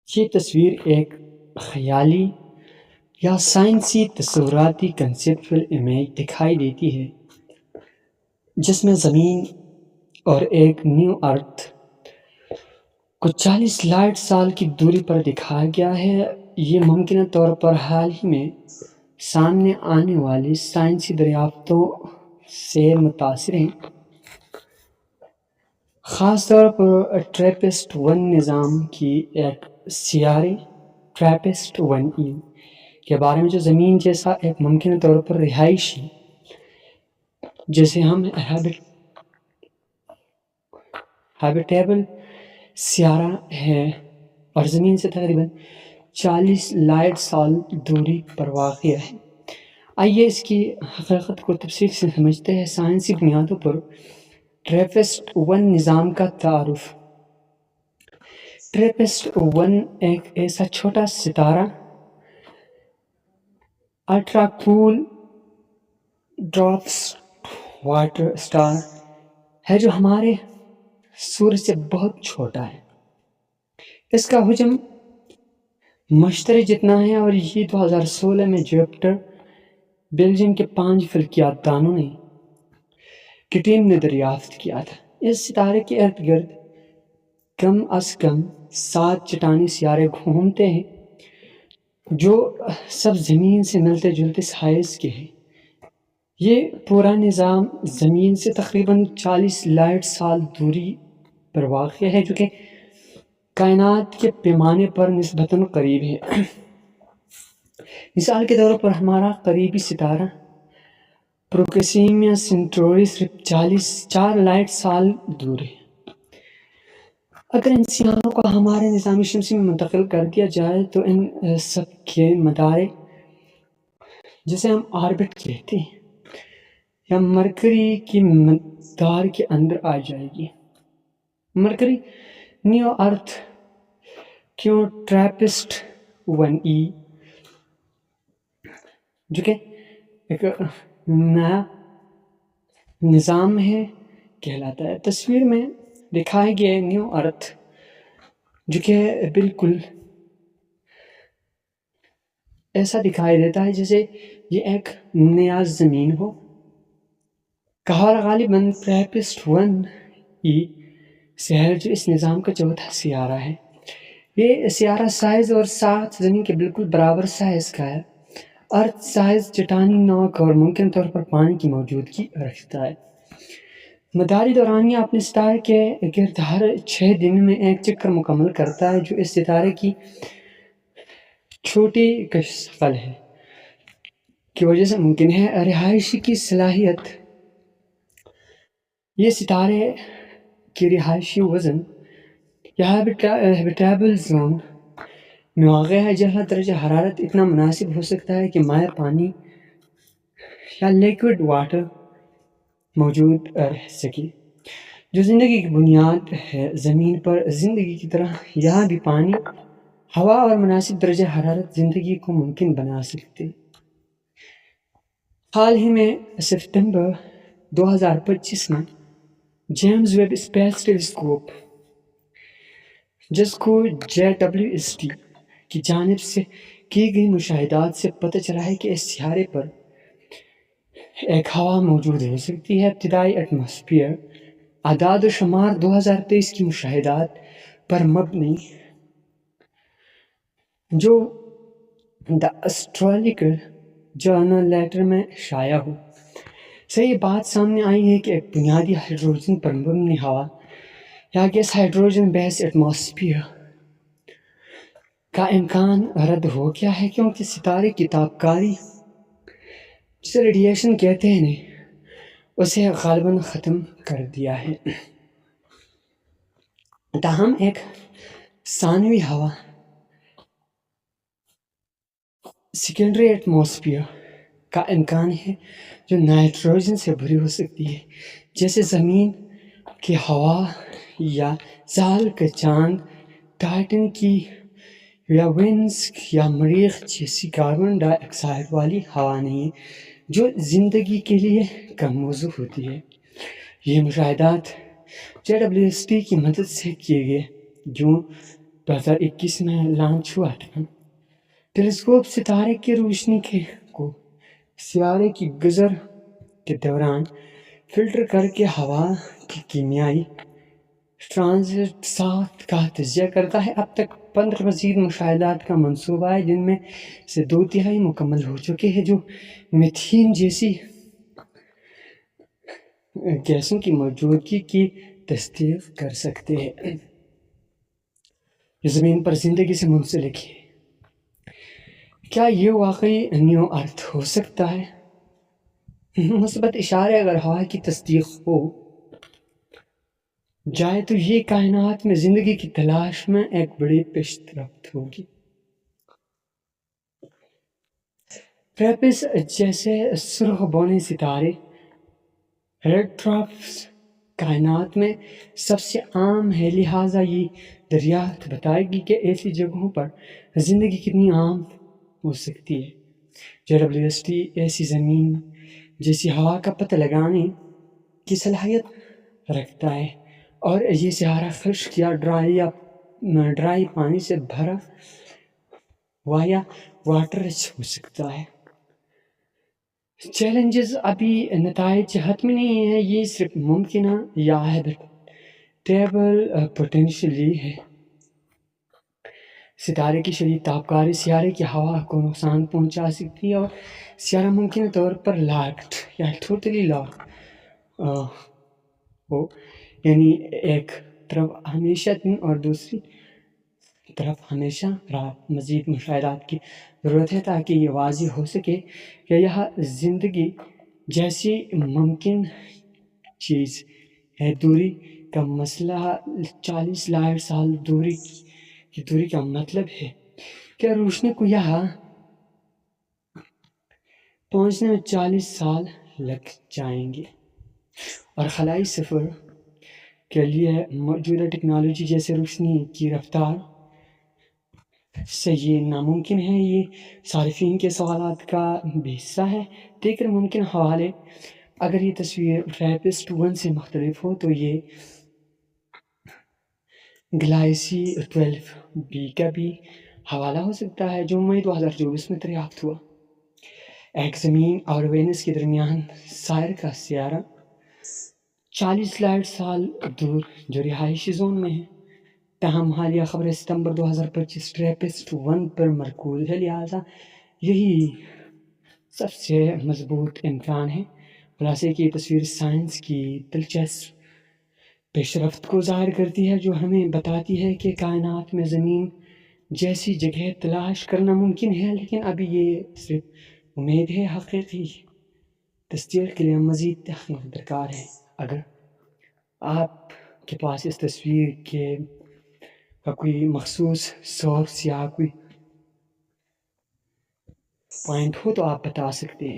یہ تصویر ایک خیالی یا سائنسی تصوراتی کنسیپچول امیج دکھائی دیتی ہے جس میں زمین اور ایک نیو ارتھ کو 40 لائٹ سال کی دوری پر دکھایا گیا ہے۔ یہ ممکنہ طور پر حال ہی میں سامنے آنے والی سائنسی دریافتوں سے متاثر ہیں، خاص طور پر ٹریپسٹ-1 نظام کی ایک سیارے ٹریپسٹ-1e کے بارے میں، جو زمین جیسا ایک ممکنہ طور پر رہائشی جسے ہم ہیبیٹیبل سیارہ ہے اور زمین سے تقریباً 40 لائٹ سال دوری پر واقع ہے۔ آئیے اس کی حقیقت کو تفصیل سے سمجھتے ہیں۔ سائنسی بنیادوں پر ٹریپسٹ-1 نظام کا تعارف۔ ٹریپسٹ-1 ایک ایسا چھوٹا ستارہ، الٹرا کول ڈوارف واٹر سٹار ہے جو ہمارے سورج سے بہت چھوٹا ہے۔ اس کا حجم مشتری جتنا ہے اور یہ 2016 میں جوپیٹر، بیلجیم کے 5 فلکیات دانوں کی ٹیم نے دریافت کیا تھا۔ اس ستارے کے ارد گرد کم از کم 7 چٹانی سیارے گھومتے ہیں جو سب زمین سے ملتے جلتے سائز کے ہیں۔ یہ پورا نظام زمین سے تقریباً 40 لائٹ سال دوری پر واقع ہے، جو کہ کائنات کے پیمانے پر نسبتاً قریب ہے۔ مثال کے طور پر ہمارا قریبی ستارہ پروکسیما سینٹوری صرف 4 لائٹ سال دور ہے۔ اگر ان سیاروں کو ہمارے نظام شمسی میں منتقل کر دیا جائے تو ان سب کے مدارے، جسے ہم آربٹ کہتے ہیں، یا مرکری کی مدار کے اندر آ جائے گی۔ مرکری نیو ارتھ کیوں ٹریپسٹ-1e جو کہ ایک نیا نظام ہے کہلاتا ہے۔ تصویر میں دکھائے گئے نیو ارتھ جو کہ بالکل ایسا دکھائی دیتا ہے جیسے یہ ایک نیا زمین ہو۔ کہا غالباً ٹریپسٹ-1e سیارہ جو اس نظام کا چوتھا سیارہ ہے۔ یہ سیارہ سائز اور ساخت زمین کے بالکل برابر سائز کا ہے۔ ارتھ سائز چٹانی نوک اور ممکن طور پر پانی کی موجودگی رکھتا ہے۔ مداری دورانیہ اپنے ستارے کے گرد ہر 6 دن میں ایک چکر مکمل کرتا ہے، جو اس ستارے کی چھوٹی کش ثقل ہے کی وجہ سے ممکن ہے۔ رہائشی کی صلاحیت۔ یہ ستارے کی رہائشی وزن یا ہیبیٹیبل زون میں واقع ہے جہاں درجہ حرارت اتنا مناسب ہو سکتا ہے کہ مائع پانی یا لیکوڈ واٹر موجود رہ سکے، جو زندگی کی بنیاد ہے۔ زمین پر زندگی کی طرح یہاں بھی پانی، ہوا اور مناسب درجہ حرارت زندگی کو ممکن بنا سکتے۔ حال ہی میں ستمبر 2025 میں جیمز ویب اسپیس ٹیلیسکوپ جس کو JWST کی جانب سے کی گئی مشاہدات سے پتہ چلا ہے کہ اس سیارے پر ایک ہوا موجود ہو سکتی ہے۔ ابتدائی ایٹماسفیئر اعداد و شمار 2023 کی مشاہدات پر مبنی جو دی اسٹرالوجیکل جرنل لیٹر میں شائع ہو سے یہ بات سامنے آئی ہے کہ ایک بنیادی ہائیڈروجن پر مبنی ہوا یا گیس ہائیڈروجن بیس ایٹماسفیئر کا امکان رد ہو گیا ہے، کیونکہ ستارے کی تابکاری، جسے ریڈیشن کہتے ہیں، نے اسے غالباً ختم کر دیا ہے۔ تاہم ایک ثانوی ہوا سیکنڈری ایٹماسفیئر کا امکان ہے جو نائٹروجن سے بھری ہو سکتی ہے، جیسے زمین کی ہوا یا زحل کا چاند، ٹائٹن کی یا وینس یا مریخ جیسی کاربن ڈائی آکسائیڈ والی ہوا نہیں ہے جو زندگی کے لیے کم موزوں ہوتی ہے۔ یہ مشاہدات JWST کی مدد سے کیے گئے، جو 2021 میں لانچ ہوا تھا۔ ٹیلیسکوپ ستارے کی روشنی کو سیارے کی گزر کے دوران فلٹر کر کے ہوا کی کیمیائی ٹرانزٹ کا تجزیہ کرتا ہے۔ اب تک 15 مزید مشاہدات کا منصوبہ ہے، جن میں سے 2/3 مکمل ہو چکے ہیں، جو میتھین جیسی گیسوں کی موجودگی کی تصدیق کر سکتے ہیں جو زمین پر زندگی سے منسلک ہے۔ کیا یہ واقعی نیو ارتھ ہو سکتا ہے؟ مثبت اشارے اگر ہوا کی تصدیق ہو جائے تو یہ کائنات میں زندگی کی تلاش میں ایک بڑی پیش رفت ہوگی۔ ٹریپس جیسے سرخ بونے ستارے ریڈ ڈوارفز کائنات میں سب سے عام ہے، لہٰذا یہ دریافت بتائے گی کہ ایسی جگہوں پر زندگی کتنی عام ہو سکتی ہے۔ JWST ایسی زمین جیسی ہوا کا پتہ لگانے کی صلاحیت رکھتا ہے، اور یہ سیارہ خشک یا ڈرائی پانی سے بھرا ہوا یا واٹر رچ ہو سکتا ہے۔ چیلنجز ابھی نتائج حتمی نہیں ہیں، یہ صرف ممکنہ یا ہیبیٹیبل پوٹینشلی ہے۔ ستارے کی شدید تابکاری سیارے کی ہوا کو نقصان پہنچا سکتی ہے، اور سیارہ ممکنہ طور پر لاکڈ یا ٹوٹلی لاک ہو، یعنی ایک طرف ہمیشہ دن اور دوسری طرف ہمیشہ رات۔ مزید مشاہدات کی ضرورت ہے تاکہ یہ واضح ہو سکے کہ یہاں زندگی جیسی ممکن چیز ہے۔ دوری کا مسئلہ 40 لائٹ سال کی دوری کا مطلب ہے کہ روشنی کو یہاں پہنچنے میں 40 سال لگ جائیں گے، اور خلائی سفر کے لیے موجودہ ٹیکنالوجی جیسے روشنی کی رفتار سے یہ ناممکن ہے۔ یہ صارفین کے سوالات کا بھی حصہ ہے۔ دیگر ممکن حوالے: اگر یہ تصویر TRAPPIST-1 سے مختلف ہو تو یہ گلیکسی 12b کا بھی حوالہ ہو سکتا ہے، جو مئی 2024 میں دریافت ہوا۔ ایک زمین اور وینس کے درمیان سائر کا سیارہ 40 لائٹ سال دور جو رہائشی زون میں ہے، تاہم حالیہ خبریں ستمبر 2025 TRAPPIST-1 پر مرکوز ہے، لہٰذا یہی سب سے مضبوط امکان ہے۔ خلاصے کی یہ تصویر سائنس کی دلچسپ پیش رفت کو ظاہر کرتی ہے، جو ہمیں بتاتی ہے کہ کائنات میں زمین جیسی جگہ تلاش کرنا ممکن ہے، لیکن ابھی یہ صرف امید ہے۔ حقیقی تصدیق کے لیے مزید تحقیق درکار ہے۔ اگر آپ کے پاس اس تصویر کا کوئی مخصوص سورس یا کوئی پوائنٹ ہو تو آپ بتا سکتے ہیں۔